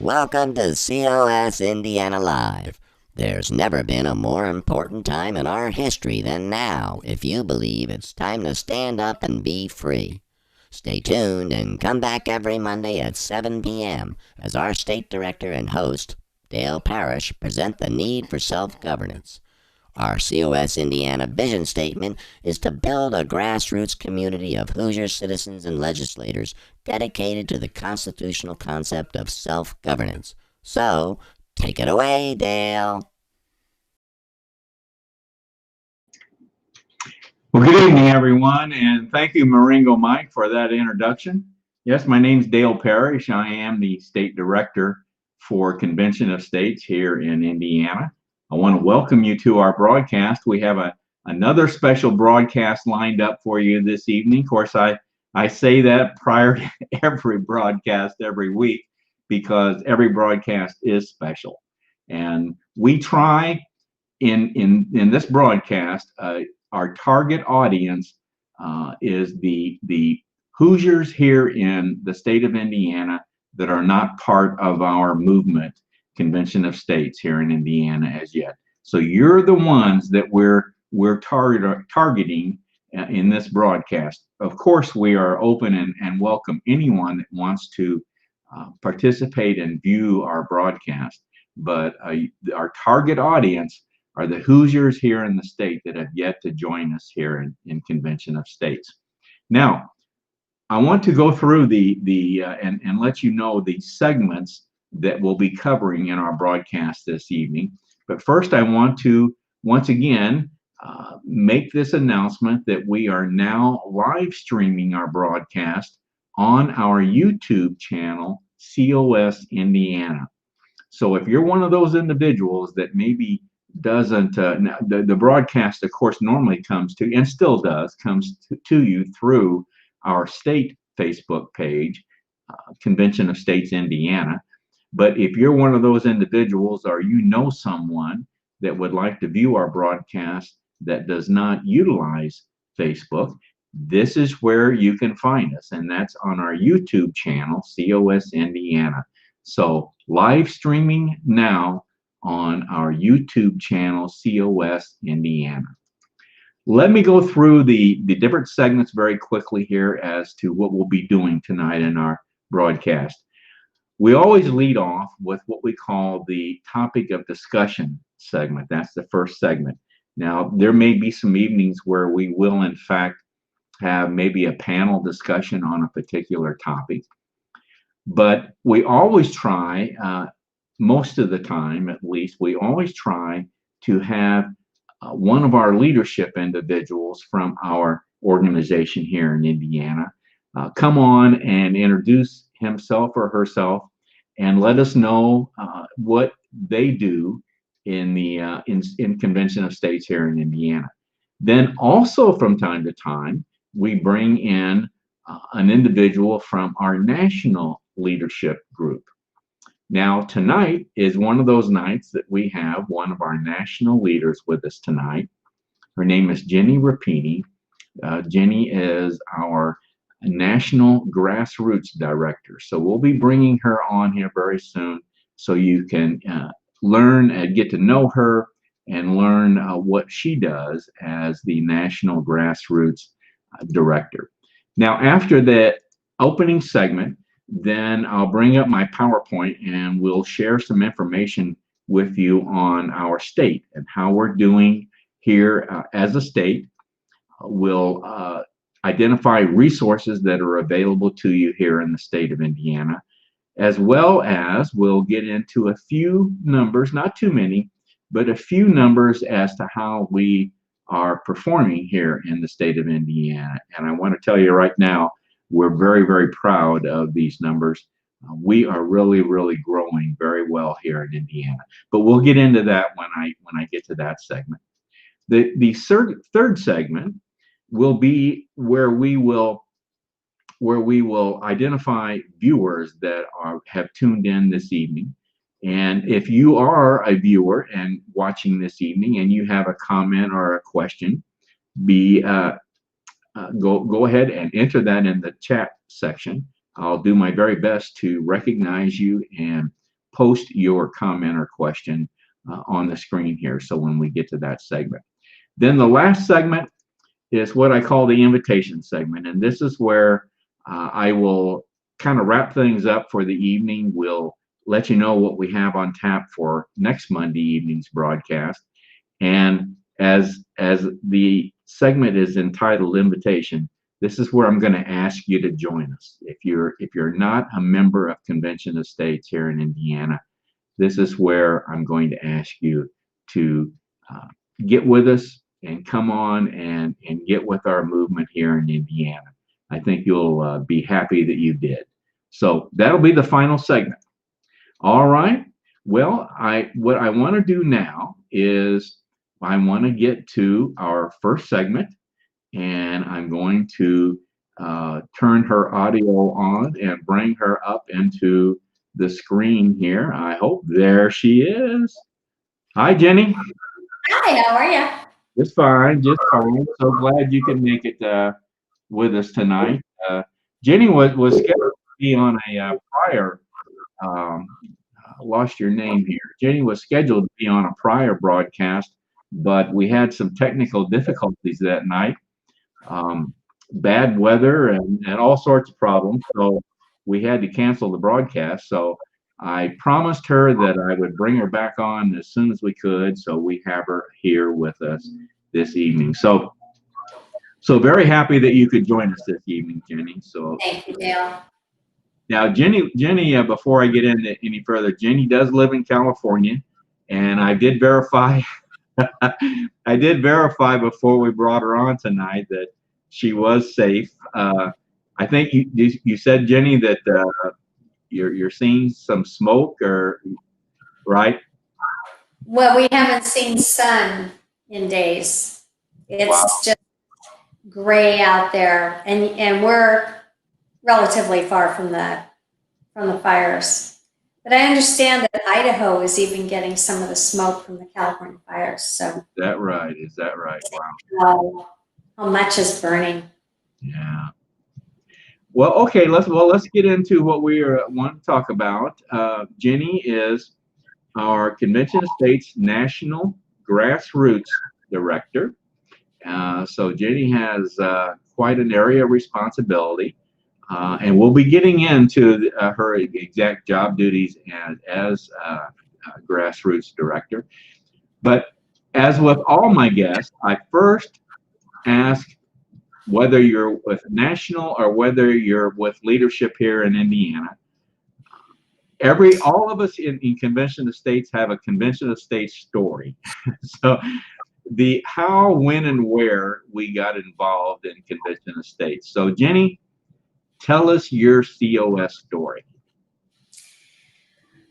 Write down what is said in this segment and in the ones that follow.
Welcome to COS Indiana Live. There's never been a more important time in our history than now if you believe it's time to stand up and be free. Stay tuned and come back every Monday at 7 p.m. as our state director and host, Dale Parrish, present the need for self-governance. Our COS Indiana vision statement is to build a grassroots community of Hoosier citizens and legislators dedicated to the constitutional concept of self-governance. So, take it away, Dale. Well, good evening, everyone, and thank you, Maringo Mike, for that introduction. Yes, my name's Dale Parrish. I am the State Director for Convention of States here in Indiana. I want to welcome you to our broadcast. We have another special broadcast lined up for you this evening. Of course, I say that prior to every broadcast every week because every broadcast is special. And we try in this broadcast, our target audience is the Hoosiers here in the state of Indiana that are not part of our movement, Convention of States here in Indiana as yet. So you're the ones that we're targeting in this broadcast. Of course, we are open and welcome anyone that wants to participate and view our broadcast. But our target audience are the Hoosiers here in the state that have yet to join us here in Convention of States. Now, I want to go through and let you know the segments that we'll be covering in our broadcast this evening. But first, I want to once again make this announcement that we are now live streaming our broadcast on our YouTube channel, COS Indiana. So if you're one of those individuals that maybe doesn't, the broadcast, of course, normally comes to, and still does, comes to you through our state Facebook page, Convention of States Indiana. But if you're one of those individuals or you know someone that would like to view our broadcast that does not utilize Facebook, this is where you can find us, and that's on our YouTube channel, COS Indiana. So live streaming now on our YouTube channel, COS Indiana. Let me go through the different segments very quickly here as to what we'll be doing tonight in our broadcast. We always lead off with what we call the topic of discussion segment. That's the first segment. Now, there may be some evenings where we will, in fact, have maybe a panel discussion on a particular topic. But we always try, most of the time at least, we always try to have one of our leadership individuals from our organization here in Indiana come on and introduce himself or herself and let us know what they do in the in Convention of States here in Indiana. Then also from time to time, we bring in an individual from our national leadership group. Now, tonight is one of those nights that we have one of our national leaders with us tonight. Her name is Jenny Rapini. Jenny is our National Grassroots Director. So we'll be bringing her on here very soon so you can learn and get to know her and learn what she does as the National Grassroots Director. Now, after that opening segment, then I'll bring up my PowerPoint and we'll share some information with you on our state and how we're doing here as a state. We'll identify resources that are available to you here in the state of Indiana, as well as we'll get into a few numbers, not too many, but a few numbers as to how we are performing here in the state of Indiana. And I want to tell you right now, we're very, very proud of these numbers. We are really, really growing very well here in Indiana. But we'll get into that when I get to that segment. The third segment will be where we will identify viewers that have tuned in this evening. And if you are a viewer and watching this evening and you have a comment or a question, go ahead and enter that in the chat section. I'll do my very best to recognize you and post your comment or question on the screen here. So when we get to that segment, then the last segment is what I call the invitation segment. And this is where I will kind of wrap things up for the evening. We'll let you know what we have on tap for next Monday evening's broadcast. And as the segment is entitled Invitation, this is where I'm going to ask you to join us. If you're not a member of Convention of States here in Indiana, this is where I'm going to ask you to get with us and come on and get with our movement here in Indiana. I think you'll be happy that you did. So that'll be the final segment. All right. Well, what I want to do now is I want to get to our first segment, and I'm going to turn her audio on and bring her up into the screen here. I hope there she is. Hi, Jenny. Hi, how are you? Just fine, just fine. So glad you could make it with us tonight. Jenny was scheduled to be on a prior. Lost your name here. Jenny was scheduled to be on a prior broadcast, but we had some technical difficulties that night. Bad weather and all sorts of problems, so we had to cancel the broadcast. So I promised her that I would bring her back on as soon as we could, so we have her here with us this evening. So very happy that you could join us this evening, Jenny. So Thank you, Dale. now, Jenny, before I get into any further, Jenny does live in California, and I did verify. I did verify before we brought her on tonight that she was safe. I think you said, Jenny, that you're seeing some smoke, or right? Well, we haven't seen sun in days. It's just gray out there, and we're relatively far from the fires. But I understand that Idaho is even getting some of the smoke from the California fires. So Is that right? Wow. How much is burning? Yeah. Well, okay. Let's get into what we want to talk about. Jenny is our Convention of States National Grassroots Director. So Jenny has quite an area of responsibility, and we'll be getting into her exact job duties as Grassroots Director. But as with all my guests, I first ask whether you're with national or whether you're with leadership here in Indiana. All of us in Convention of States have a Convention of States story. So the how, when, and where we got involved in Convention of States. So Jenny, tell us your COS story.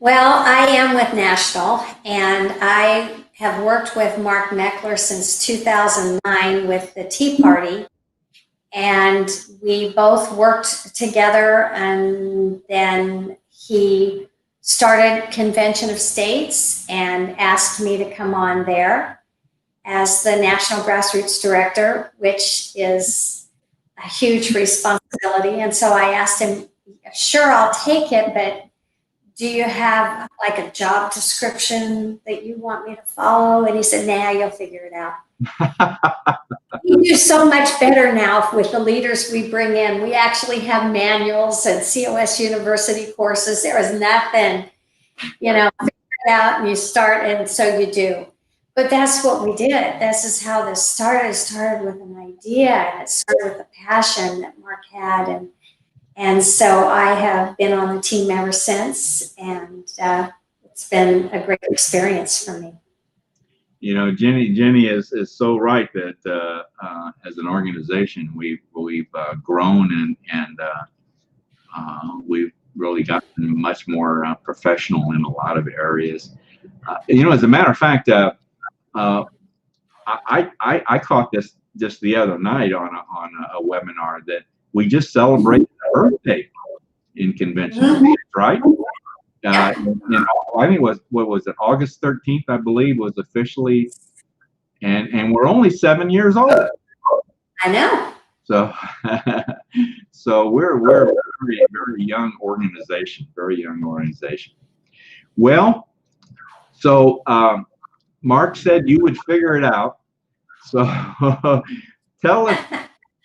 Well, I am with National, and I have worked with Mark Meckler since 2009 with the Tea Party. And we both worked together, and then he started Convention of States and asked me to come on there as the National Grassroots Director, which is a huge responsibility. And so I asked him, sure, I'll take it, but do you have like a job description that you want me to follow? And he said, nah, you'll figure it out. We do so much better now with the leaders we bring in. We actually have manuals and COS University courses. There is nothing, figure it out and you start, and so you do. But that's what we did. This is how this started. It started with an idea, and it started with a passion that Mark had. And so I have been on the team ever since, and it's been a great experience for me. Jenny is so right that as an organization, we've grown and we've really gotten much more professional in a lot of areas. As a matter of fact, I caught this just the other night on a webinar that we just celebrated a birthday in Convention, right? I think it was, what was it, August 13th, I believe, was officially, and we're only 7 years old. I know. So we're a very, very young organization, Well, so Mark said you would figure it out. So tell us,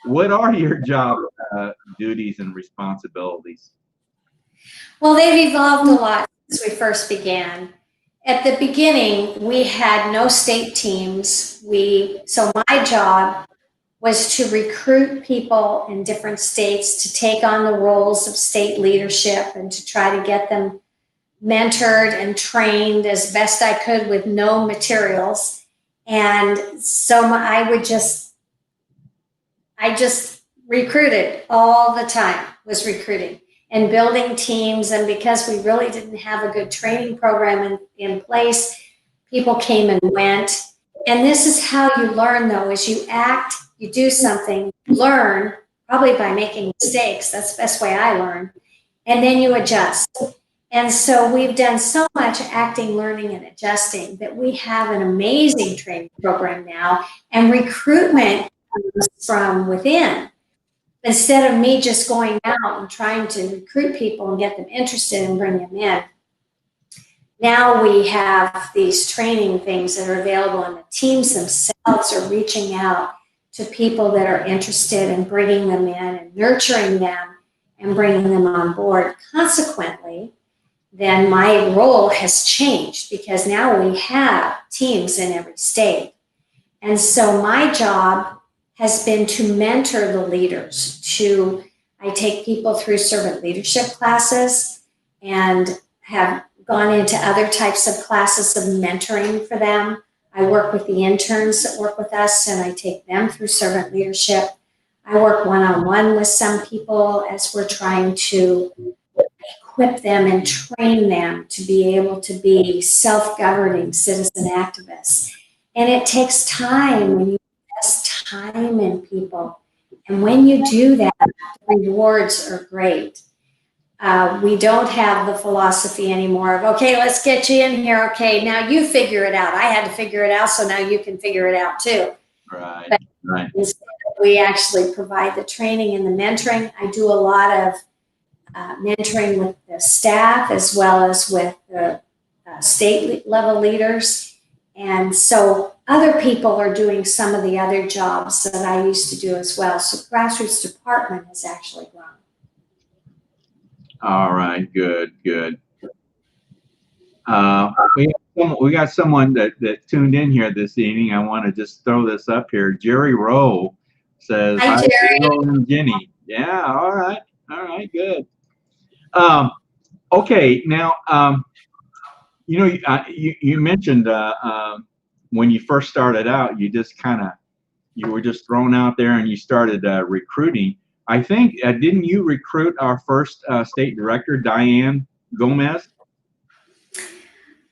what are your job duties and responsibilities? Well, they've evolved a lot since we first began. At the beginning, we had no state teams. So my job was to recruit people in different states to take on the roles of state leadership and to try to get them mentored and trained as best I could with no materials. And so I just recruited all the time, was recruiting and building teams. And because we really didn't have a good training program in place, people came and went. And this is how you learn, though, is you act, you do something, learn, probably by making mistakes. That's the best way I learn. And then you adjust. And so we've done so much acting, learning, and adjusting that we have an amazing training program now, and recruitment comes from within. Instead of me just going out and trying to recruit people and get them interested and bring them in, now we have these training things that are available, and the teams themselves are reaching out to people that are interested and bringing them in and nurturing them and bringing them on board. Consequently, then my role has changed because now we have teams in every state. And so my job has been to mentor the leaders. I take people through servant leadership classes and have gone into other types of classes of mentoring for them. I work with the interns that work with us and I take them through servant leadership. I work one-on-one with some people as we're trying to equip them and train them to be able to be self-governing citizen activists. And it takes time when you invest time in people. And when you do that, the rewards are great. We don't have the philosophy anymore of, okay, let's get you in here. Okay, now you figure it out. I had to figure it out, so now you can figure it out too. Right, but right. We actually provide the training and the mentoring. I do a lot of mentoring with the staff as well as with the state level leaders. And so other people are doing some of the other jobs that I used to do as well. So the grassroots department has actually grown. All right, good. We got someone that tuned in here this evening. I want to just throw this up here. Jerry Rowe says, Hi, Jerry. Bill and Ginny. Yeah, all right, good. Okay, now, you mentioned when you first started out, you were just thrown out there and you started recruiting. I think, didn't you recruit our first state director, Diane Gomez?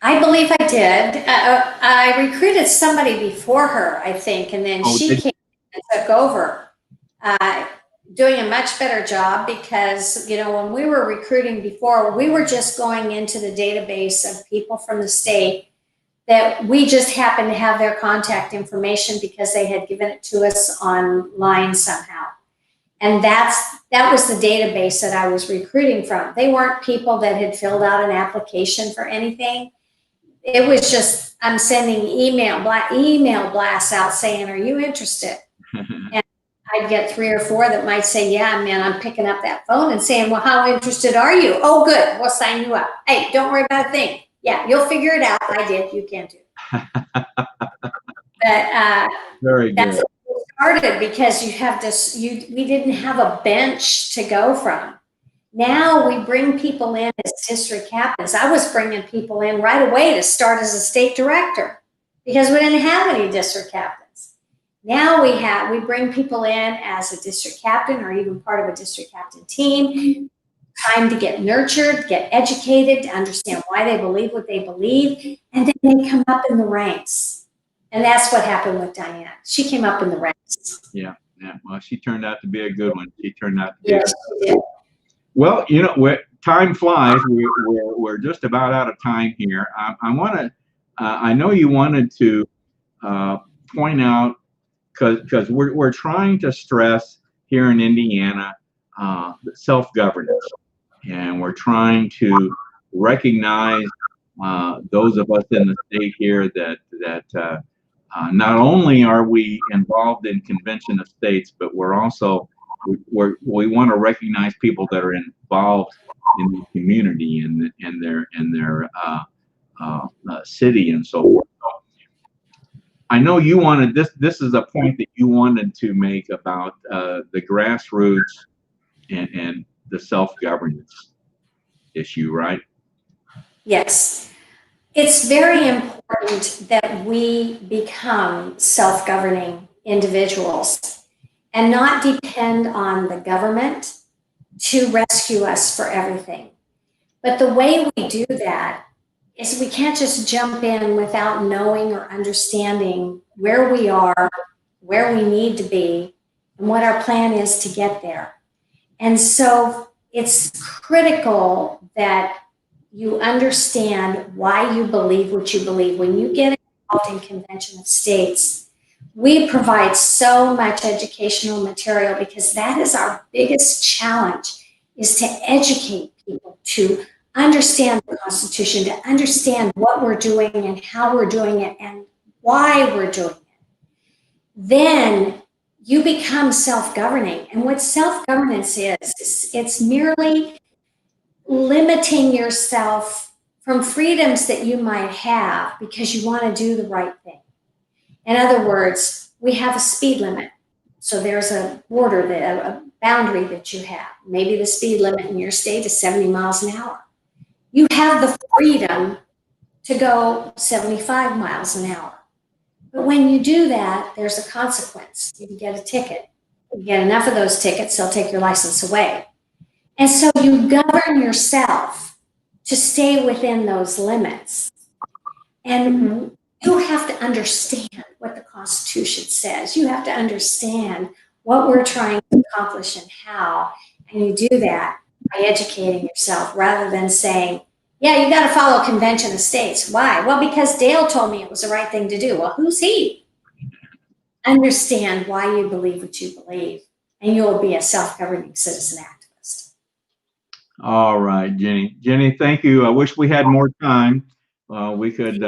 I believe I did. I recruited somebody before her, I think, and then she came and took over, doing a much better job because, when we were recruiting before, we were just going into the database of people from the state that we just happened to have their contact information because they had given it to us online somehow. And that was the database that I was recruiting from. They weren't people that had filled out an application for anything. It was just, I'm sending email blasts out saying, are you interested? And I'd get 3 or 4 that might say, yeah, man, I'm picking up that phone and saying, well, how interested are you? Oh, good, we'll sign you up. Hey, don't worry about a thing. Yeah, you'll figure it out. I did, you can too. But very good. That's how it started because we didn't have a bench to go from. Now we bring people in as district captains. I was bringing people in right away to start as a state director because we didn't have any district captains. Now we bring people in as a district captain or even part of a district captain team. Time to get nurtured, get educated, to understand why they believe what they believe, and then they come up in the ranks. And that's what happened with Diane. She came up in the ranks. Yeah. Well, she turned out to be a good one. She did. Well, time flies. We're just about out of time here. I know you wanted to point out, because we're trying to stress here in Indiana self-governance, and we're trying to recognize those of us in the state here that not only are we involved in convention of states, but we're also we want to recognize people that are involved in the community and in their city and so forth. So I know you wanted this. This is a point that you wanted to make about the grassroots and the self-governance issue, right? Yes. It's very important that we become self-governing individuals and not depend on the government to rescue us for everything. But the way we do that is we can't just jump in without knowing or understanding where we are, where we need to be, and what our plan is to get there. And so it's critical that you understand why you believe what you believe. When you get involved in Convention of States, we provide so much educational material because that is our biggest challenge, is to educate people to understand the Constitution, to understand what we're doing and how we're doing it and why we're doing it. Then you become self-governing. And what self-governance is it's merely limiting yourself from freedoms that you might have because you want to do the right thing. In other words, we have a speed limit. So there's a border, a boundary that you have. Maybe the speed limit in your state is 70 miles an hour. You have the freedom to go 75 miles an hour. But when you do that, there's a consequence. You can get a ticket. You get enough of those tickets, they'll take your license away. And so you govern yourself to stay within those limits. And you have to understand what the Constitution says. You have to understand what we're trying to accomplish and how. And you do that by educating yourself rather than saying, yeah, you got to follow Convention of States. Why? Well, because Dale told me it was the right thing to do. Well, who's he? Understand why you believe what you believe, and you'll be a self-governing citizen activist. All right, Jenny. Jenny, thank you. I wish we had more time. We could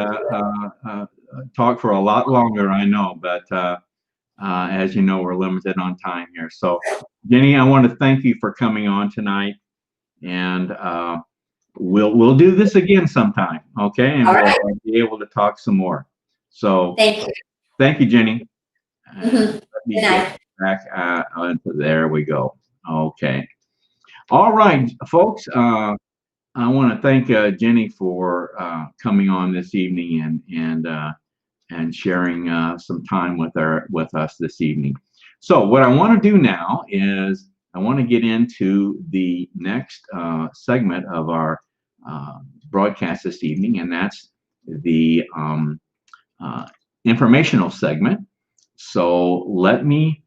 talk for a lot longer, I know, but as you know, we're limited on time here. So, Jenny, I want to thank you for coming on tonight, and we'll do this again sometime, okay? And we'll be able to talk some more. So, thank you, Jenny. Let me get back onto there we go. Okay. All right, folks. I want to thank Jenny for coming on this evening and sharing some time with us this evening. So what I want to do now is I want to get into the next segment of our broadcast this evening, and that's the informational segment. So let me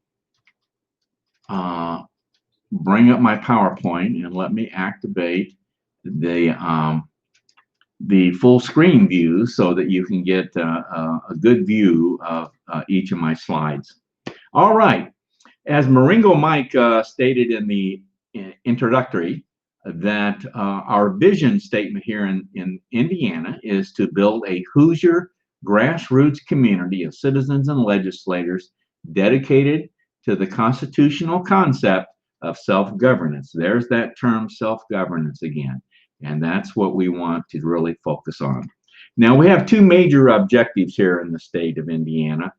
bring up my PowerPoint and let me activate the full screen view so that you can get a good view of each of my slides. All right, as Maringo Mike stated in the introductory, that our vision statement here in Indiana is to build a Hoosier grassroots community of citizens and legislators dedicated to the constitutional concept of self-governance. There's that term self-governance again, and that's what we want to really focus on. Now, we have two major objectives here in the state of Indiana.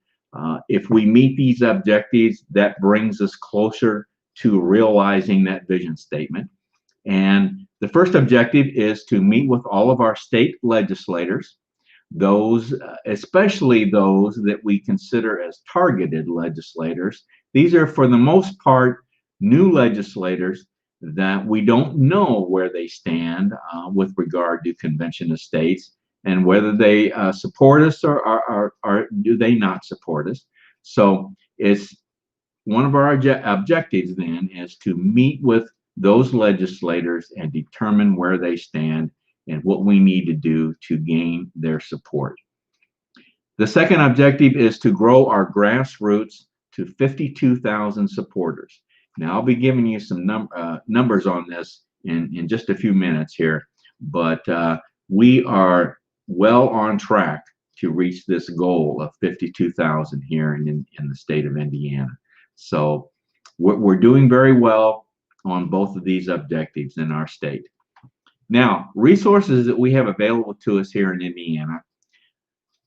If we meet these objectives, that brings us closer to realizing that vision statement. And the first objective is to meet with all of our state legislators, those, especially those that we consider as targeted legislators. These are, for the most part, new legislators that we don't know where they stand with regard to Convention of States and whether they support us or do they not support us. So it's one of our objectives then is to meet with those legislators and determine where they stand and what we need to do to gain their support. The second objective is to grow our grassroots to 52,000 supporters. Now, I'll be giving you some numbers on this in just a few minutes here, but we are well on track to reach this goal of 52,000 here in the state of Indiana. So we're doing very well on both of these objectives in our state. Now, resources that we have available to us here in Indiana.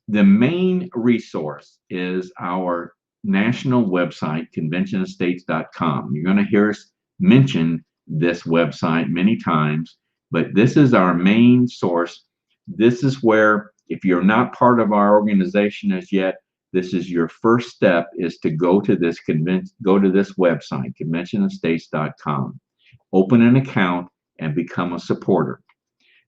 The main resource is our national website, conventionofstates.com. You're going to hear us mention this website many times, but this is our main source. This is where, if you're not part of our organization as yet, this is your first step, is to go to this website, conventionofstates.com, open an account, and become a supporter.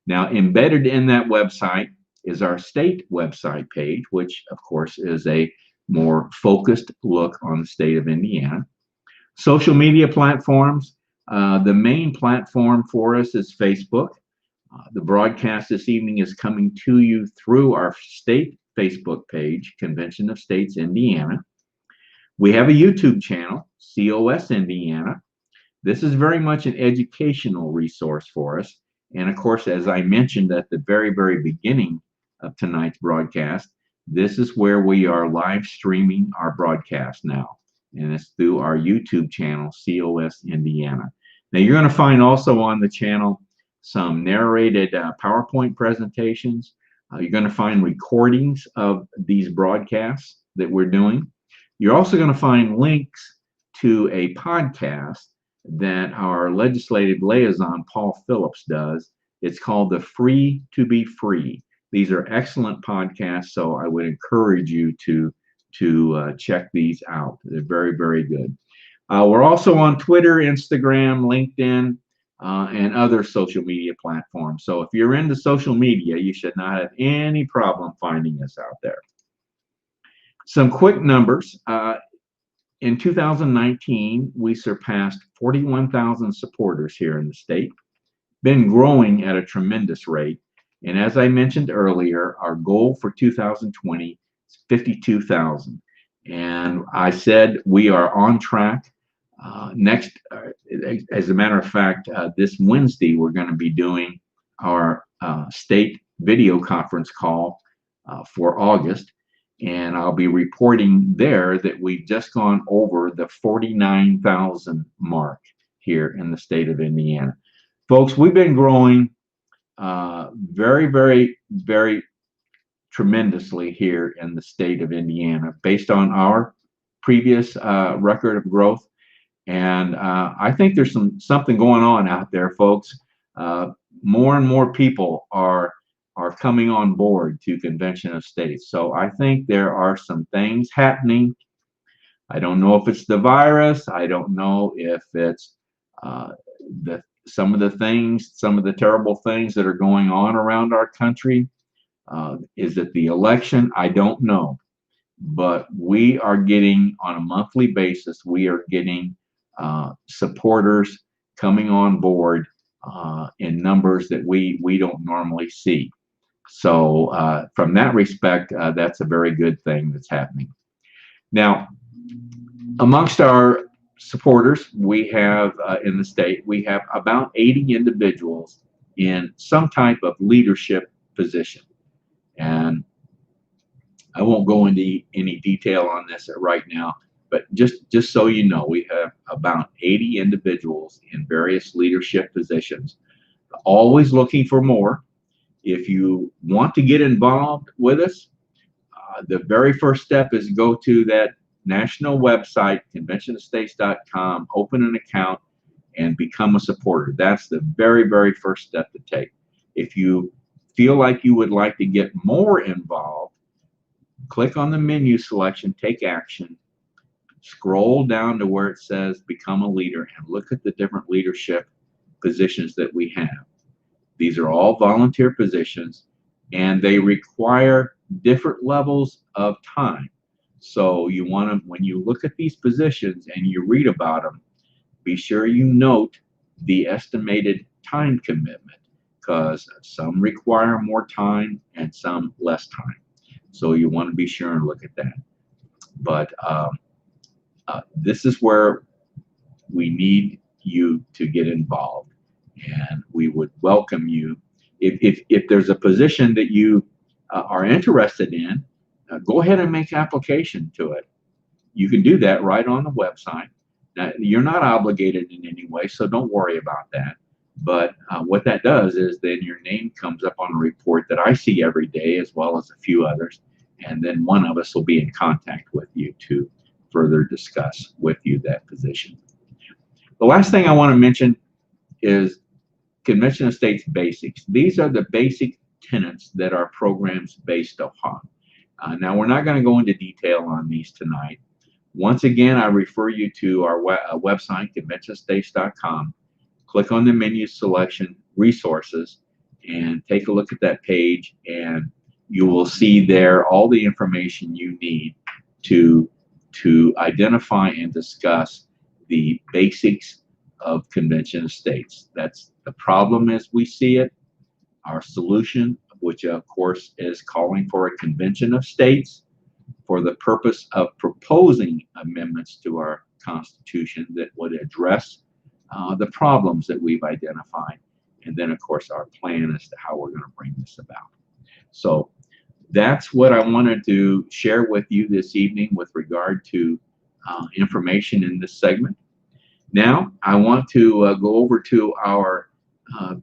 Now, embedded in that website is our state website page, which of course is a more focused look on the state of Indiana. Social media platforms. The main platform for us is Facebook. The broadcast this evening is coming to you through our state Facebook page, Convention of States Indiana. We have a YouTube channel, COS Indiana. This is very much an educational resource for us. And of course, as I mentioned at the very, very beginning of tonight's broadcast, this is where we are live streaming our broadcast now. And it's through our YouTube channel, COS Indiana. Now, you're going to find also on the channel some narrated PowerPoint presentations. You're going to find recordings of these broadcasts that we're doing. You're also going to find links to a podcast that our legislative liaison, Paul Phillips, does. It's called The Free to Be Free. These are excellent podcasts, so I would encourage you to check these out. They're very, very good. We're also on Twitter, Instagram, LinkedIn, and other social media platforms. So if you're into social media, you should not have any problem finding us out there. Some quick numbers. In 2019, we surpassed 41,000 supporters here in the state. Been growing at a tremendous rate. And as I mentioned earlier, our goal for 2020 is 52,000. And I said we are on track. As a matter of fact, this Wednesday, we're going to be doing our state video conference call for August. And I'll be reporting there that we've just gone over the 49,000 mark here in the state of Indiana. Folks, we've been growing very, very, very tremendously here in the state of Indiana based on our previous record of growth. And I think there's something going on out there, folks. More and more people are coming on board to Convention of States. So I think there are some things happening. I don't know if it's the virus. I don't know if it's some of the terrible things that are going on around our country. Is it the election? I don't know. But we are getting, on a monthly basis, we are getting supporters coming on board in numbers that we don't normally see. So from that respect, that's a very good thing that's happening. Now, amongst our supporters, we have in the state, we have about 80 individuals in some type of leadership position. And I won't go into any detail on this right now, but just so you know, we have about 80 individuals in various leadership positions, always looking for more. If you want to get involved with us, the very first step is go to that national website, conventionofstates.com, open an account, and become a supporter. That's the very, very first step to take. If you feel like you would like to get more involved, click on the menu selection, take action, scroll down to where it says become a leader, and look at the different leadership positions that we have. These are all volunteer positions, and they require different levels of time. So you want to, when you look at these positions and you read about them, be sure you note the estimated time commitment, because some require more time and some less time. So you want to be sure and look at that. But this is where we need you to get involved, and we would welcome you. If there's a position that you are interested in, go ahead and make application to it. You can do that right on the website. Now, you're not obligated in any way, so don't worry about that. But what that does is then your name comes up on a report that I see every day, as well as a few others, and then one of us will be in contact with you to further discuss with you that position. The last thing I want to mention is Convention of States basics. These are the basic tenets that our program's based upon. Now, we're not going to go into detail on these tonight. Once again, I refer you to our website, conventionstates.com. Click on the menu selection, resources, and take a look at that page, and you will see there all the information you need to identify and discuss the basics of Convention of States. That's the problem as we see it. Our solution, which of course is calling for a Convention of States for the purpose of proposing amendments to our Constitution that would address the problems that we've identified, and then of course our plan as to how we're going to bring this about. So that's what I wanted to share with you this evening with regard to information in this segment. Now I want to go over to our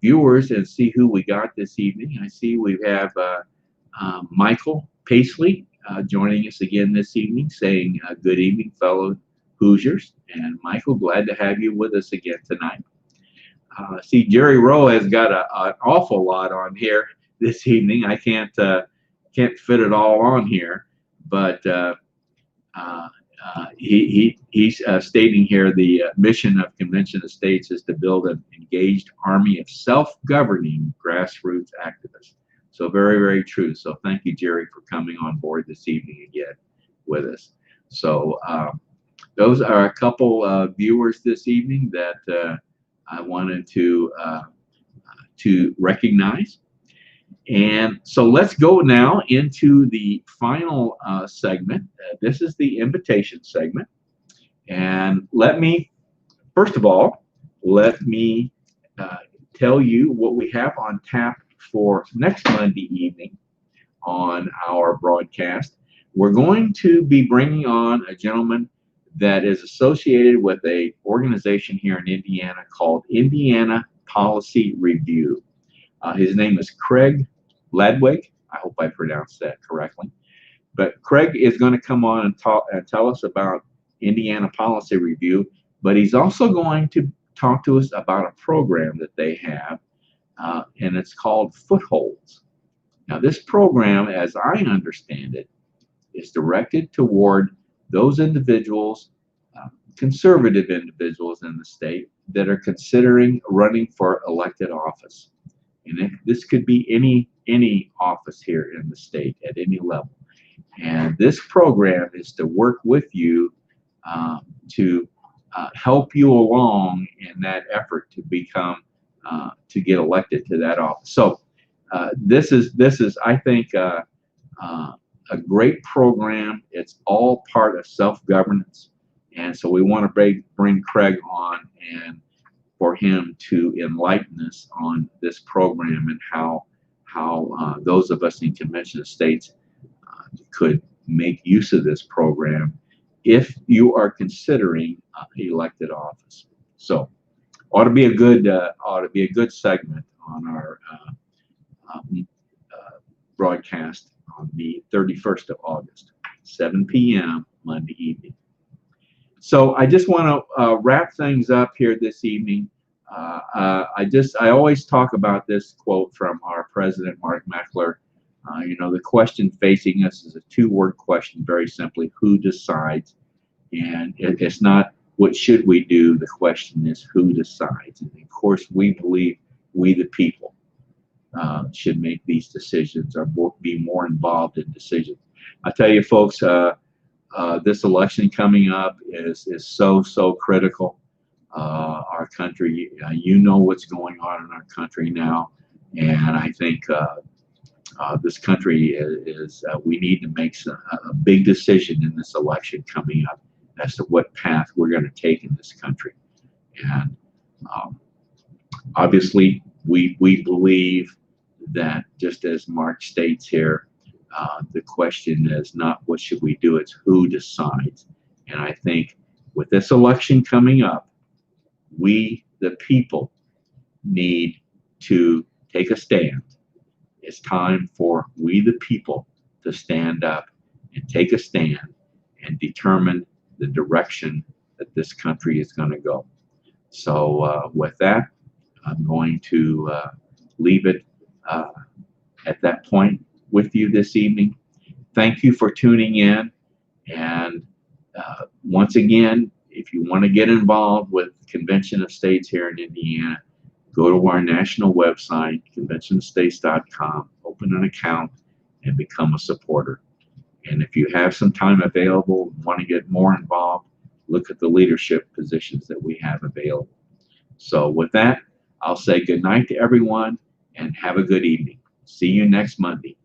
viewers and see who we got this evening. I see we have Michael Paisley joining us again this evening, saying good evening, fellow Hoosiers. And Michael, glad to have you with us again tonight. See, Jerry Rowe has got an awful lot on here this evening. I can't fit it all on here, but he's stating here the mission of Convention of States is to build an engaged army of self-governing grassroots activists. So very, very true. So thank you, Jerry, for coming on board this evening again with us. So those are a couple viewers this evening that I wanted to recognize. And so let's go now into the final segment. This is the invitation segment. And let me, first of all, let me tell you what we have on tap for next Monday evening on our broadcast. We're going to be bringing on a gentleman that is associated with an organization here in Indiana called Indiana Policy Review. His name is Craig Ledwig. I hope I pronounced that correctly. But Craig is going to come on and talk and tell us about Indiana Policy Review, but he's also going to talk to us about a program that they have, and it's called Footholds. Now, this program, as I understand it, is directed toward those individuals, conservative individuals in the state, that are considering running for elected office. And this could be any office here in the state at any level. And this program is to work with you to help you along in that effort to become to get elected to that office. So this is I think a great program. It's all part of self-governance, and so we want to bring Craig on and for him to enlighten us on this program and how those of us in Convention of States could make use of this program if you are considering elected office. So ought to be a good segment on our broadcast on the 31st of August, 7 p.m. Monday evening. So I just want to wrap things up here this evening. I always talk about this quote from our president, Mark Meckler. The question facing us is a two-word question, very simply, who decides? And it's not what should we do, the question is who decides? And of course, we believe we the people should make these decisions or be more involved in decisions. I tell you folks, this election coming up is so critical. Our country, you know what's going on in our country now, and I think this country is we need to make a big decision in this election coming up as to what path we're going to take in this country. And obviously we believe that, just as Mark states here, The question is not what should we do, it's who decides. And I think with this election coming up, we, the people, need to take a stand. It's time for we, the people, to stand up and take a stand and determine the direction that this country is going to go. So with that, I'm going to leave it at that point with you this evening. Thank you for tuning in. And once again, if you want to get involved with the Convention of States here in Indiana, go to our national website, conventionofstates.com, open an account, and become a supporter. And if you have some time available and want to get more involved, look at the leadership positions that we have available. So with that, I'll say good night to everyone and have a good evening. See you next Monday.